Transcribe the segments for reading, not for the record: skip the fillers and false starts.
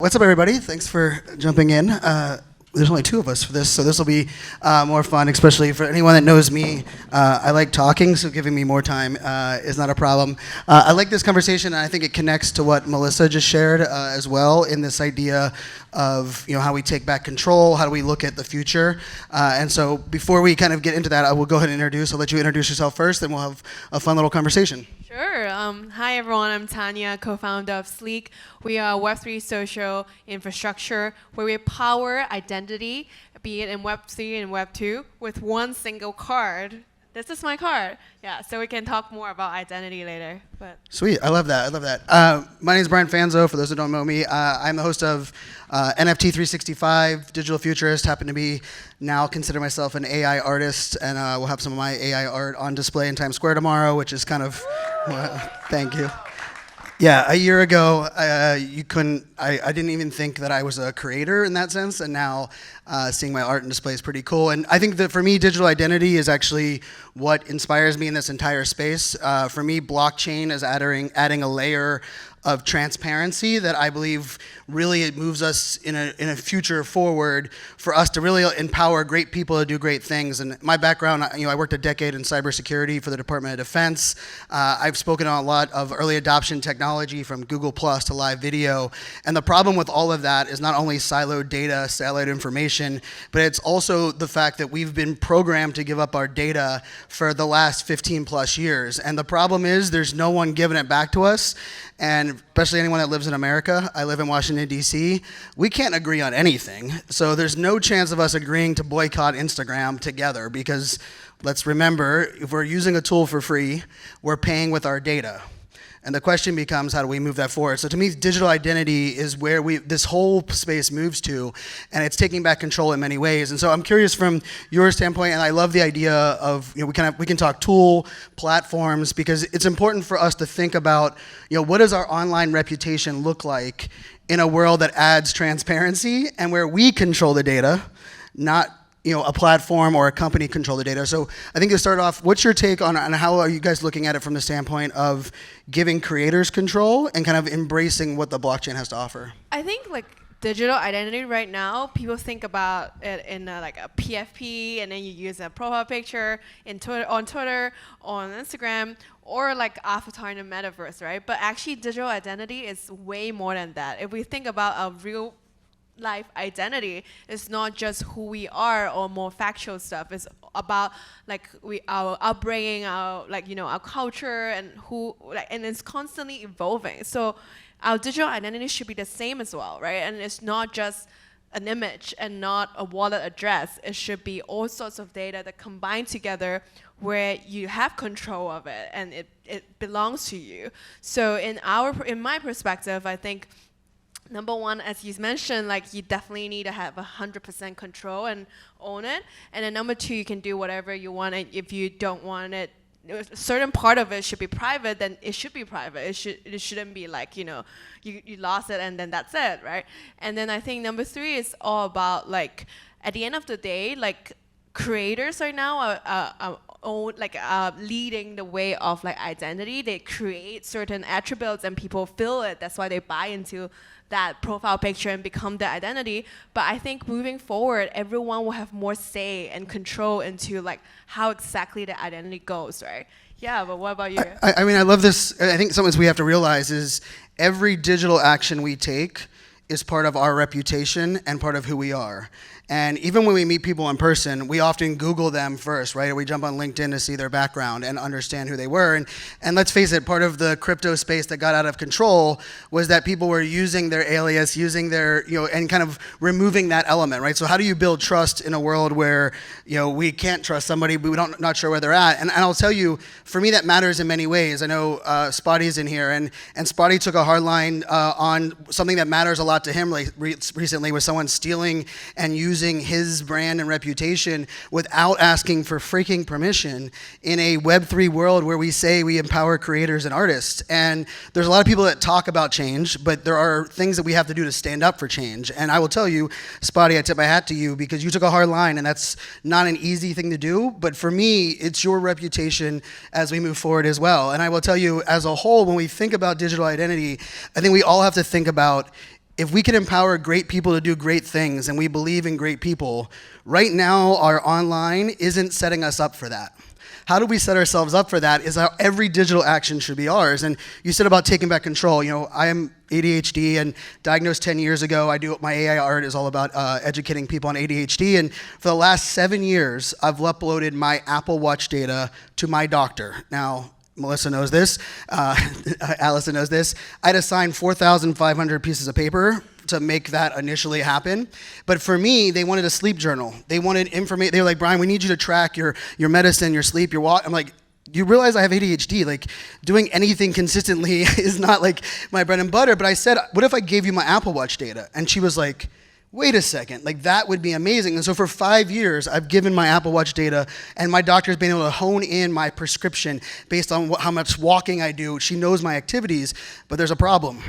What's up, everybody? Thanks for jumping in. There's only two of us for this, so this will be more fun, especially for anyone that knows me. I like talking, so giving me more time is not a problem. I like this conversation, and I think it connects to what Melissa just shared as well in this idea of how we take back control, how do we look at the future. And so before we kind of get into that, I will go ahead and I'll let you introduce yourself first, then we'll have a fun little conversation. Sure. Hi, everyone. I'm Tania, co-founder of Sleek. We are a Web3 social infrastructure where we power identity, be it in Web3 and Web2, with one single card. This is my card. Yeah, so we can talk more about identity later. But Sweet. I love that. My name is Brian Fanzo, for those who don't know me. I'm the host of NFT 365, digital futurist, happen to be now consider myself an AI artist, and we'll have some of my AI art on display in Times Square tomorrow, which is kind of, thank you. Yeah, a year ago, I didn't even think that I was a creator in that sense, and now seeing my art in display is pretty cool. And I think that for me, digital identity is actually what inspires me in this entire space. For me, blockchain is adding a layer of transparency that I believe really it moves us in a future forward for us to really empower great people to do great things. And my background, I worked a decade in cybersecurity for the Department of Defense. I've spoken on a lot of early adoption technology from Google Plus to live video. And the problem with all of that is not only siloed data, siloed information, but it's also the fact that we've been programmed to give up our data for the last 15 plus years. And the problem is there's no one giving it back to us. And especially anyone that lives in America, I live in Washington, D.C., we can't agree on anything. So there's no chance of us agreeing to boycott Instagram together because let's remember, if we're using a tool for free, we're paying with our data. And the question becomes, how do we move that forward? So to me, digital identity is where this whole space moves to, and it's taking back control in many ways. And so I'm curious from your standpoint, and I love the idea of, we can talk tool, platforms, because it's important for us to think about, what does our online reputation look like in a world that adds transparency and where we control the data, not a platform or a company control the data. So I think to start off, what's your take on how are you guys looking at it from the standpoint of giving creators control and kind of embracing what the blockchain has to offer? I think digital identity right now, people think about it in a PFP, and then you use a profile picture on Twitter, on Instagram, or avatar in the metaverse, right? But actually, digital identity is way more than that. If we think about a real life identity, it's not just who we are or more factual stuff. It's about our upbringing, our culture, and and it's constantly evolving. So our digital identity should be the same as well, right? And it's not just an image and not a wallet address. It should be all sorts of data that combine together where you have control of it and it belongs to you. So in my perspective, I think number one, as you mentioned, you definitely need to have 100% control and own it. And then number two, you can do whatever you want. And if you don't want it, a certain part of it should be private, then it should be private. It shouldn't be you lost it and then that's it, right? And then I think number three is all about at the end of the day, creators right now are leading the way of identity. They create certain attributes and people feel it. That's why they buy into that profile picture and become the identity. But I think moving forward, everyone will have more say and control into how exactly the identity goes, right? Yeah, but what about you? I mean, I love this. I think something we have to realize is every digital action we take is part of our reputation and part of who we are. And even when we meet people in person, we often Google them first, right? Or we jump on LinkedIn to see their background and understand who they were. And let's face it, part of the crypto space that got out of control was that people were using their alias, using their, and kind of removing that element, right? So how do you build trust in a world where, we can't trust somebody, but we're not sure where they're at? And I'll tell you, for me, that matters in many ways. I know Spotty's in here, and Spotty took a hard line on something that matters a lot to him recently, was someone stealing and using his brand and reputation without asking for freaking permission in a Web3 world where we say we empower creators and artists. And there's a lot of people that talk about change, but there are things that we have to do to stand up for change. And I will tell you, Spotty, I tip my hat to you because you took a hard line, and that's not an easy thing to do. But for me, it's your reputation as we move forward as well. And I will tell you, as a whole, when we think about digital identity, I think we all have to think about if we can empower great people to do great things and we believe in great people, right now our online isn't setting us up for that. How do we set ourselves up for that is how every digital action should be ours. And you said about taking back control. You know, I am ADHD and diagnosed 10 years ago. My AI art is all about educating people on ADHD. And for the last 7 years, I've uploaded my Apple Watch data to my doctor. Now, Melissa knows this, Allison knows this. I had to sign 4,500 pieces of paper to make that initially happen. But for me, they wanted a sleep journal. They wanted information. They were like, Brian, we need you to track your medicine, your sleep, your walk. I'm like, you realize I have ADHD. Like, doing anything consistently is not like my bread and butter. But I said, what if I gave you my Apple Watch data? And she was like, wait a second, like that would be amazing. And so for 5 years, I've given my Apple Watch data, and my doctor's been able to hone in my prescription based on how much walking I do. She knows my activities, but there's a problem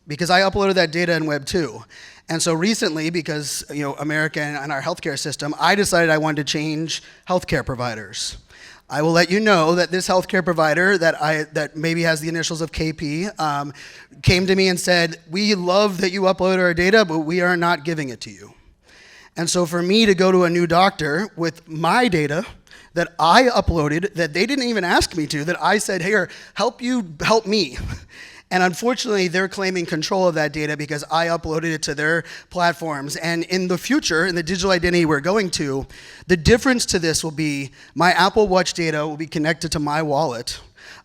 because I uploaded that data in Web 2. And so recently, because America and our healthcare system, I decided I wanted to change healthcare providers. I will let you know that this healthcare provider that maybe has the initials of KP came to me and said, we love that you upload our data, but we are not giving it to you. And so for me to go to a new doctor with my data that I uploaded, that they didn't even ask me to, that I said, here, help me. And unfortunately, they're claiming control of that data because I uploaded it to their platforms. And in the future, in the digital identity we're going to, the difference to this will be my Apple Watch data will be connected to my wallet.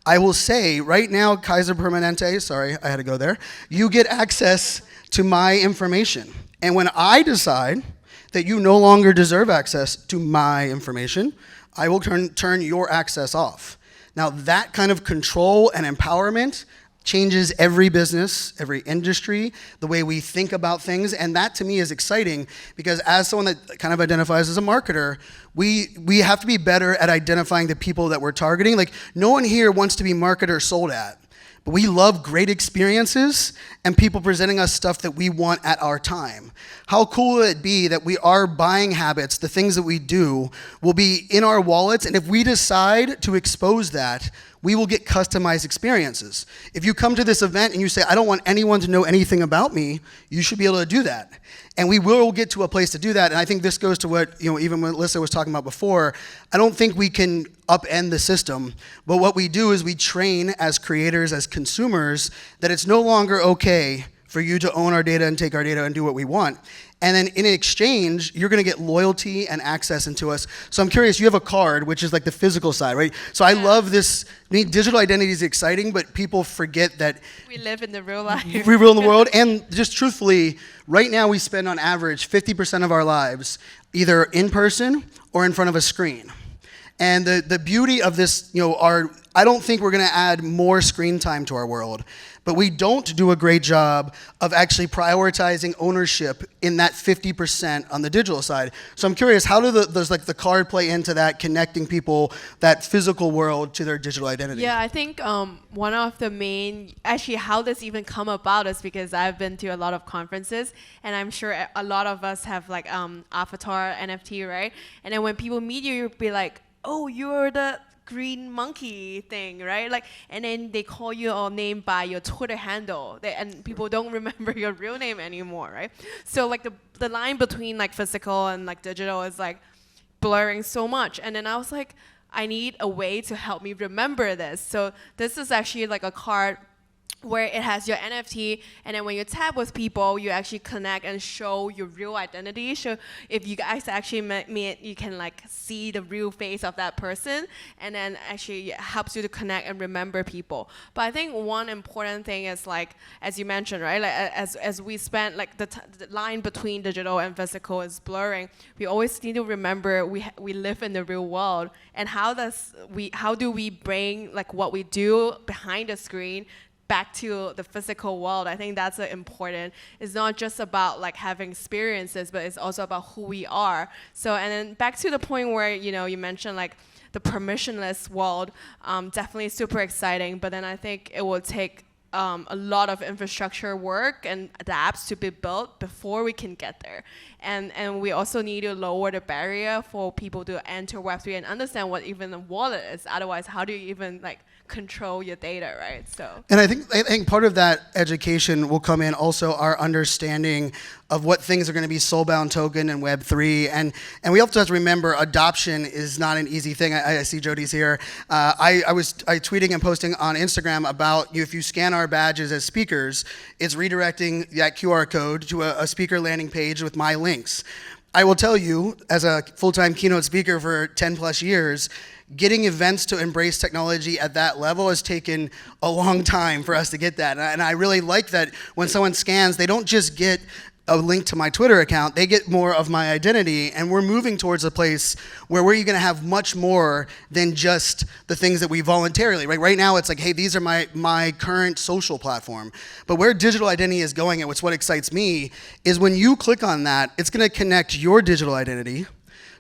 I will say, right now, Kaiser Permanente, sorry, I had to go there, you get access to my information. And when I decide that you no longer deserve access to my information, I will turn your access off. Now, that kind of control and empowerment changes every business, every industry, the way we think about things, and that to me is exciting because as someone that kind of identifies as a marketer, we have to be better at identifying the people that we're targeting. Like, no one here wants to be marketer sold at, but we love great experiences and people presenting us stuff that we want at our time. How cool would it be that our buying habits, the things that we do, will be in our wallets, and if we decide to expose that, we will get customized experiences. If you come to this event and you say, I don't want anyone to know anything about me, you should be able to do that. And we will get to a place to do that. And I think this goes to what, even what Melissa was talking about before. I don't think we can upend the system, but what we do is we train as creators, as consumers, that it's no longer okay for you to own our data and take our data and do what we want. And then in exchange, you're going to get loyalty and access into us. So I'm curious, you have a card, which is like the physical side, right? So I love this. Digital identity is exciting, but people forget that we live in the real life. We rule in the world. And just truthfully, right now we spend on average 50% of our lives either in person or in front of a screen. And the beauty of this, I don't think we're going to add more screen time to our world, but we don't do a great job of actually prioritizing ownership in that 50% on the digital side. So I'm curious, how does the card play into that, connecting people, that physical world to their digital identity? Yeah, I think one of the main, actually how this even come about is because I've been to a lot of conferences, and I'm sure a lot of us have like avatar NFT, right? And then when people meet you, you'll be like, oh, you're the green monkey thing, right? Like, and then they call you or name by your Twitter handle, and people don't remember your real name anymore, right? So like the line between like physical and like digital is like blurring so much. And then I was like, I need a way to help me remember this. So this is actually like a card where it has your NFT, and then when you tap with people, you actually connect and show your real identity. So if you guys actually meet, you can like see the real face of that person, and then actually it helps you to connect and remember people. But I think one important thing is like, as you mentioned, right? Like as we spend like the line between digital and physical is blurring. We always need to remember we live in the real world, and how do we bring like what we do behind the screen back to the physical world. I think that's important. It's not just about like having experiences, but it's also about who we are. So, and then back to the point where, you mentioned like the permissionless world, definitely super exciting, but then I think it will take a lot of infrastructure work and the apps to be built before we can get there. And we also need to lower the barrier for people to enter Web3 and understand what even a wallet is. Otherwise, how do you even like control your data, right? So. And I think part of that education will come in also our understanding of what things are going to be soulbound token and Web3. And we also have to remember adoption is not an easy thing. I see Jody's here. I was tweeting and posting on Instagram about if you scan our badges as speakers, it's redirecting that QR code to a speaker landing page with my links. I will tell you, as a full-time keynote speaker for 10 plus years, getting events to embrace technology at that level has taken a long time for us to get that. And I really like that when someone scans, they don't just get a link to my Twitter account, they get more of my identity, and we're moving towards a place where we're going to have much more than just the things that we voluntarily, right? Right now it's like, hey, these are my current social platform. But where digital identity is going, and what's what excites me, is when you click on that, it's going to connect your digital identity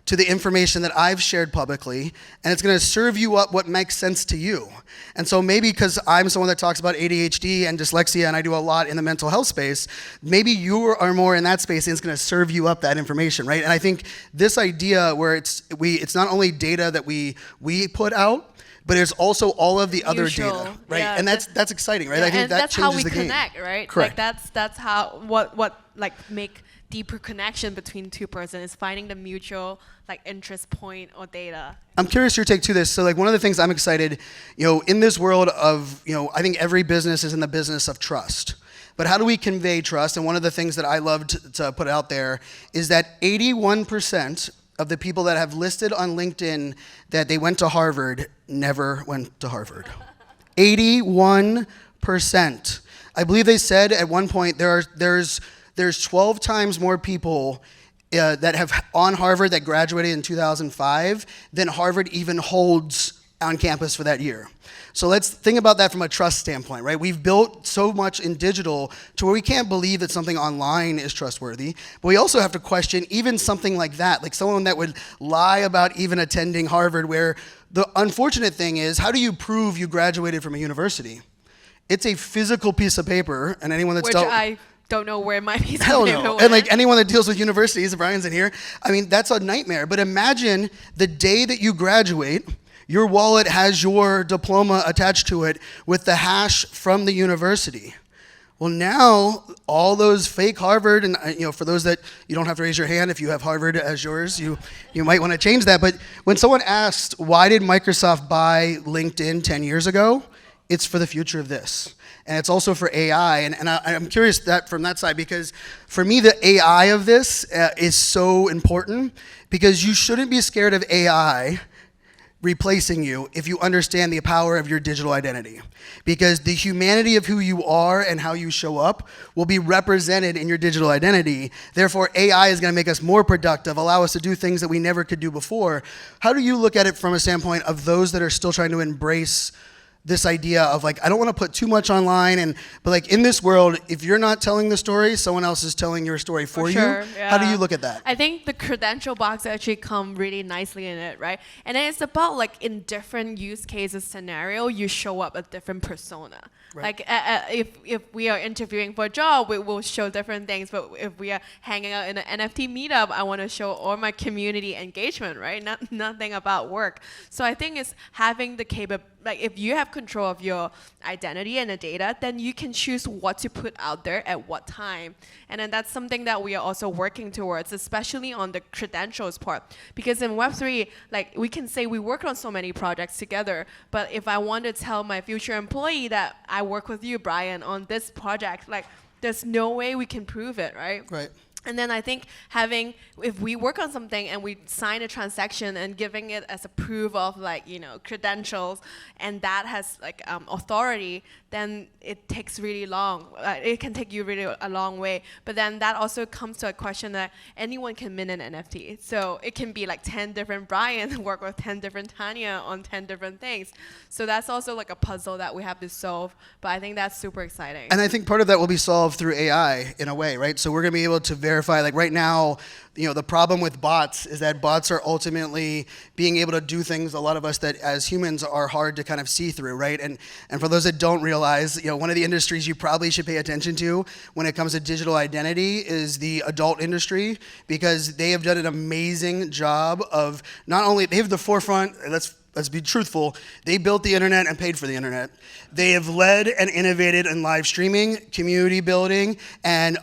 to the information that I've shared publicly, and it's going to serve you up what makes sense to you. And so maybe because I'm someone that talks about ADHD and dyslexia, and I do a lot in the mental health space, maybe you are more in that space, and it's going to serve you up that information, right? And I think this idea where it's not only data that we put out, but it's also all of the other data, right? Yeah, and that's exciting, right? Yeah, I think and that that's how we changes the game. connect, right? Correct. Like that's how what like make deeper connection between two persons is finding the mutual like interest point or data. I'm curious your take to this. So like one of the things I'm excited, in this world of, I think every business is in the business of trust. But how do we convey trust? And one of the things that I love to put out there is that 81% of the people that have listed on LinkedIn that they went to Harvard never went to Harvard. 81%. I believe they said at one point there's 12 times more people that have on Harvard that graduated in 2005 than Harvard even holds on campus for that year. So let's think about that from a trust standpoint, right? We've built so much in digital to where we can't believe that something online is trustworthy, but we also have to question even something like that, like someone that would lie about even attending Harvard, where the unfortunate thing is, how do you prove you graduated from a university? It's a physical piece of paper, and anyone that's I don't know where my piece of Hell paper no. went. And like anyone that deals with universities, Brian's in here, I mean, that's a nightmare. But imagine the day that you graduate, your wallet has your diploma attached to it with the hash from the university. Well, now all those fake Harvard, and for those that you don't have to raise your hand if you have Harvard as yours, you might want to change that. But when someone asked, why did Microsoft buy LinkedIn 10 years ago? It's for the future of this. And it's also for AI. And I'm curious that from that side, because for me, the AI of this is so important, because you shouldn't be scared of AI replacing you if you understand the power of your digital identity. Because the humanity of who you are and how you show up will be represented in your digital identity. Therefore, AI is going to make us more productive, allow us to do things that we never could do before. How do you look at it from a standpoint of those that are still trying to embrace this idea of like, I don't want to put too much online, but like in this world, if you're not telling the story, someone else is telling your story for you. Sure, yeah. How do you look at that? I think the credential box actually come really nicely in it, right? And then it's about like in different use cases scenario, you show up a different persona. Right. Like if we are interviewing for a job, we will show different things. But if we are hanging out in an NFT meetup, I want to show all my community engagement, right? Nothing about work. So I think it's having the capability. Like if you have control of your identity and the data, then you can choose what to put out there at what time. And then that's something that we are also working towards, especially on the credentials part. Because in Web3, like we can say we work on so many projects together, but if I want to tell my future employee that I work with you, Brian, on this project, like there's no way we can prove it, right? Right. And then I think if we work on something and we sign a transaction and giving it as a proof of like, credentials, and that has like authority, then it takes really long. It can take you really a long way. But then that also comes to a question that anyone can mint an NFT. So it can be like 10 different Brian work with 10 different Tania on 10 different things. So that's also like a puzzle that we have to solve. But I think that's super exciting. And I think part of that will be solved through AI in a way, right? So we're going to be able to verify, like right now, the problem with bots is that bots are ultimately being able to do things, a lot of us that as humans are hard to kind of see through, right? And for those that don't realize, one of the industries you probably should pay attention to when it comes to digital identity is the adult industry, because they have done an amazing job of not only, they have the forefront, let's be truthful, they built the internet and paid for the internet. They have led and innovated in live streaming, community building, and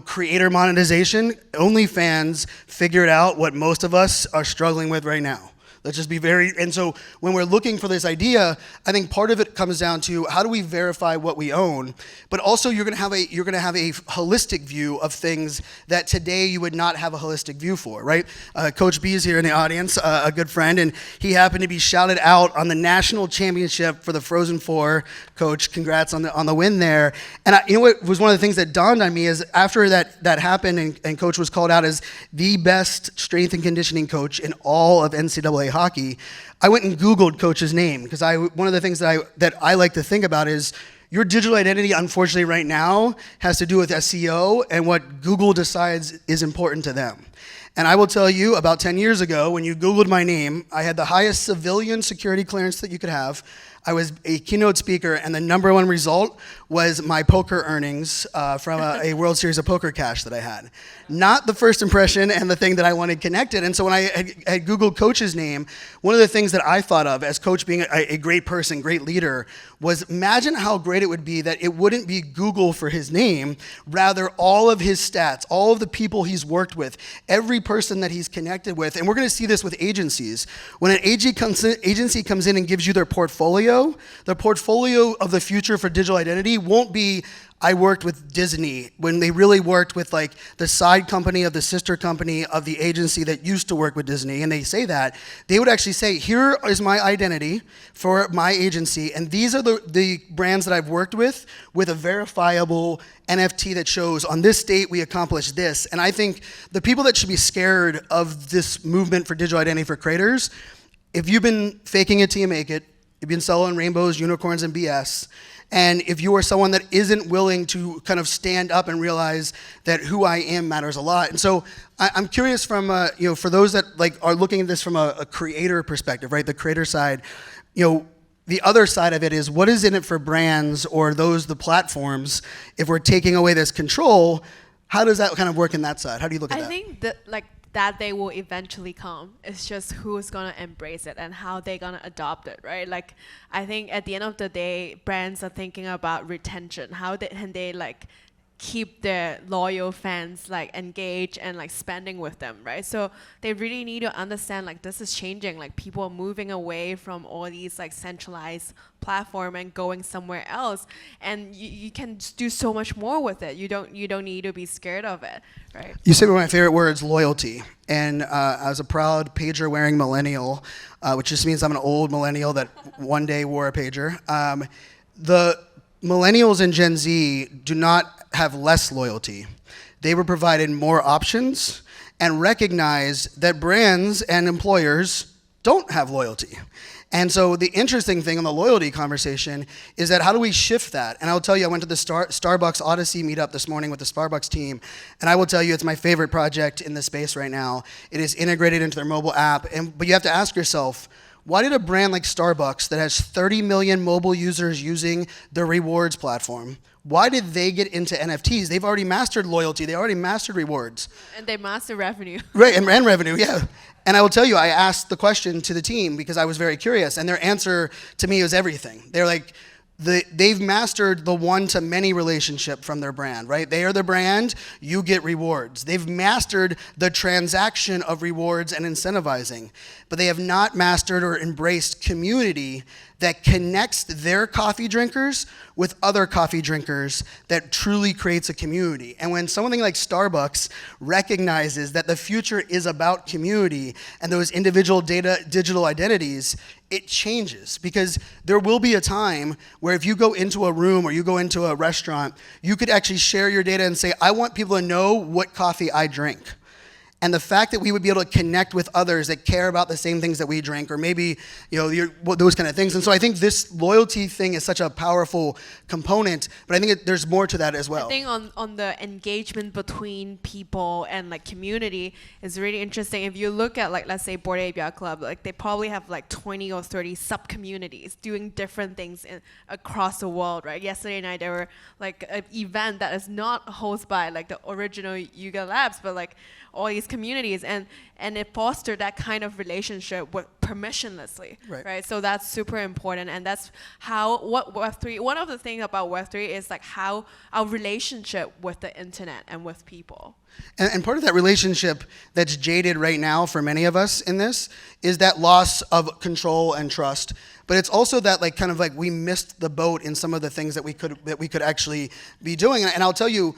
creator monetization. OnlyFans figured out what most of us are struggling with right now. Let's just be and so when we're looking for this idea, I think part of it comes down to how do we verify what we own, but also you're gonna have a holistic view of things that today you would not have a holistic view for, right? Coach B is here in the audience, a good friend, and he happened to be shouted out on the national championship for the Frozen Four. Coach, congrats on the win there. And what was one of the things that dawned on me is after that happened and Coach was called out as the best strength and conditioning coach in all of NCAA hockey, I went and Googled Coach's name because one of the things that I like to think about is your digital identity, unfortunately, right now has to do with SEO and what Google decides is important to them. And I will tell you, about 10 years ago, when you Googled my name, I had the highest civilian security clearance that you could have. I was a keynote speaker, and the number one result was my poker earnings from a World Series of Poker cash that I had. Not the first impression and the thing that I wanted connected. And so when I had Googled Coach's name, one of the things that I thought of as Coach being a great person, great leader, was imagine how great it would be that it wouldn't be Google for his name, rather all of his stats, all of the people he's worked with, every person that he's connected with. And we're going to see this with agencies. When an agency comes in and gives you their portfolio, the portfolio of the future for digital identity won't be I worked with Disney when they really worked with like the side company of the sister company of the agency that used to work with Disney, and they say that. They would actually say, here is my identity for my agency, and these are the brands that I've worked with a verifiable NFT that shows on this date we accomplished this. And I think the people that should be scared of this movement for digital identity for creators, if you've been faking it till you make it, you've been selling rainbows, unicorns, and BS, and if you are someone that isn't willing to kind of stand up and realize that who I am matters a lot. And so I'm curious from, for those that like are looking at this from a creator perspective, right, the creator side, the other side of it is what is in it for brands or the platforms if we're taking away this control? How does that kind of work in that side? How do you look at that? I think that day will eventually come. It's just who's gonna embrace it and how they're gonna adopt it, right? Like, I think at the end of the day, brands are thinking about retention. How can they like keep their loyal fans like engaged and like spending with them, right? So they really need to understand like this is changing. Like people are moving away from all these like centralized platform and going somewhere else, and you can do so much more with it. You don't need to be scared of it, right? You said one of my favorite words, loyalty. And I was a proud pager-wearing millennial, which just means I'm an old millennial that one day wore a pager. The millennials and Gen Z do not have less loyalty. They were provided more options and recognize that brands and employers don't have loyalty. And so the interesting thing on the loyalty conversation is that how do we shift that? And I'll tell you, I went to the Starbucks Odyssey meetup this morning with the Starbucks team, and I will tell you it's my favorite project in the space right now. It is integrated into their mobile app, but you have to ask yourself, why did a brand like Starbucks that has 30 million mobile users using the rewards platform, why did they get into NFTs? They've already mastered loyalty. They already mastered rewards. And they mastered revenue. Right, and revenue, yeah. And I will tell you, I asked the question to the team because I was very curious, and their answer to me was everything. They're like, they've mastered the one-to-many relationship from their brand, right? They are the brand, you get rewards. They've mastered the transaction of rewards and incentivizing, but they have not mastered or embraced community that connects their coffee drinkers with other coffee drinkers that truly creates a community. And when something like Starbucks recognizes that the future is about community and those individual digital identities, it changes, because there will be a time where if you go into a room or you go into a restaurant, you could actually share your data and say, I want people to know what coffee I drink. And the fact that we would be able to connect with others that care about the same things that we drink, or maybe those kind of things. And so I think this loyalty thing is such a powerful component, but I think there's more to that as well. I think on the engagement between people and like community is really interesting. If you look at like, let's say Bored Ape Yacht Club, like they probably have like 20 or 30 sub-communities doing different things across the world, right? Yesterday night there were like an event that is not hosted by like the original Yuga Labs, but like all these these communities, and it fostered that kind of relationship with permissionlessly, right? So that's super important, and that's how what Web3. One of the things about Web3 is like how our relationship with the internet and with people. And part of that relationship that's jaded right now for many of us in this is that loss of control and trust. But it's also that like kind of like we missed the boat in some of the things that we could actually be doing. And I'll tell you,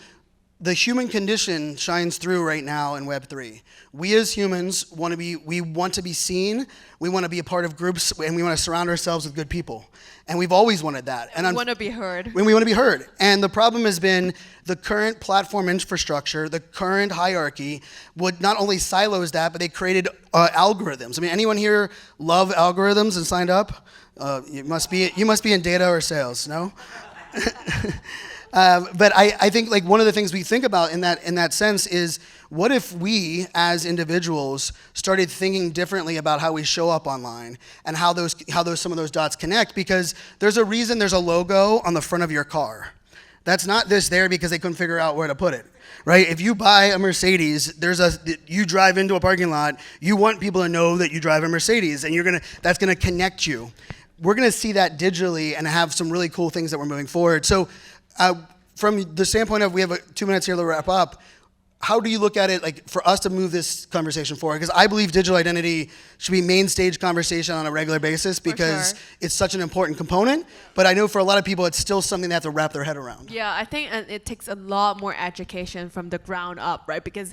the human condition shines through right now in Web3. We as humans want to be seen, we want to be a part of groups, and we want to surround ourselves with good people. And we've always wanted that. And we want to be heard. When we want to be heard. And the problem has been the current platform infrastructure, the current hierarchy, would not only silos that, but they created algorithms. I mean, anyone here love algorithms and signed up? You must be in data or sales, no? But I think like one of the things we think about in that sense is, what if we as individuals started thinking differently about how we show up online and how some of those dots connect? Because there's a reason there's a logo on the front of your car. That's not just there because they couldn't figure out where to put it, right? If you buy a Mercedes, you drive into a parking lot, you want people to know that you drive a Mercedes, and that's gonna connect you. We're gonna see that digitally and have some really cool things that we're moving forward. So from the standpoint of, we have 2 minutes here to wrap up, how do you look at it, like, for us to move this conversation forward? Because I believe digital identity should be main stage conversation on a regular basis, because it's such an important component. But I know for a lot of people, it's still something they have to wrap their head around. Yeah, I think it takes a lot more education from the ground up, right? Because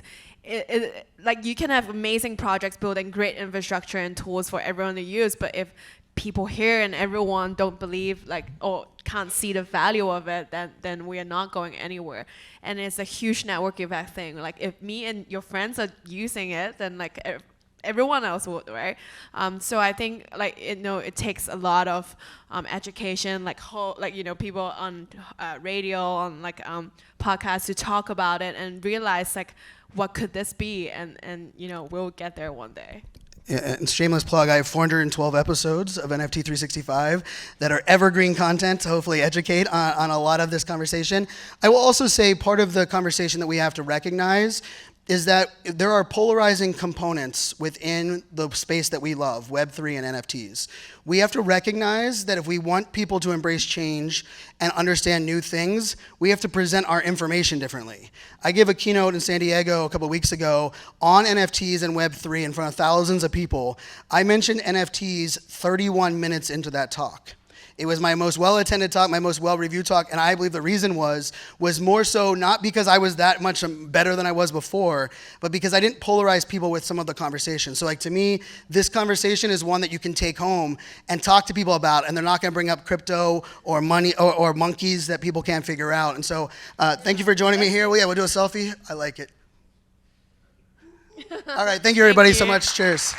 like, you can have amazing projects building great infrastructure and tools for everyone to use, but if people here and everyone don't believe, like, or can't see the value of it, then we are not going anywhere. And it's a huge network effect thing. Like, if me and your friends are using it, then like everyone else would, right? So I think, like, it takes a lot of education, like people on radio, on like podcasts, to talk about it and realize, like, what could this be, and we'll get there one day. Yeah, and shameless plug, I have 412 episodes of NFT 365 that are evergreen content to hopefully educate on a lot of this conversation. I will also say part of the conversation that we have to recognize is that there are polarizing components within the space that we love, Web3 and NFTs. We have to recognize that if we want people to embrace change and understand new things, we have to present our information differently. I gave a keynote in San Diego a couple of weeks ago on NFTs and Web3 in front of thousands of people. I mentioned NFTs 31 minutes into that talk. It was my most well-attended talk, my most well-reviewed talk, and I believe the reason was more so not because I was that much better than I was before, but because I didn't polarize people with some of the conversation. So, like, to me, this conversation is one that you can take home and talk to people about, and they're not going to bring up crypto or money or monkeys that people can't figure out. And so, thank you for joining me here. We'll do a selfie. I like it. All right, thank you everybody so much. Cheers.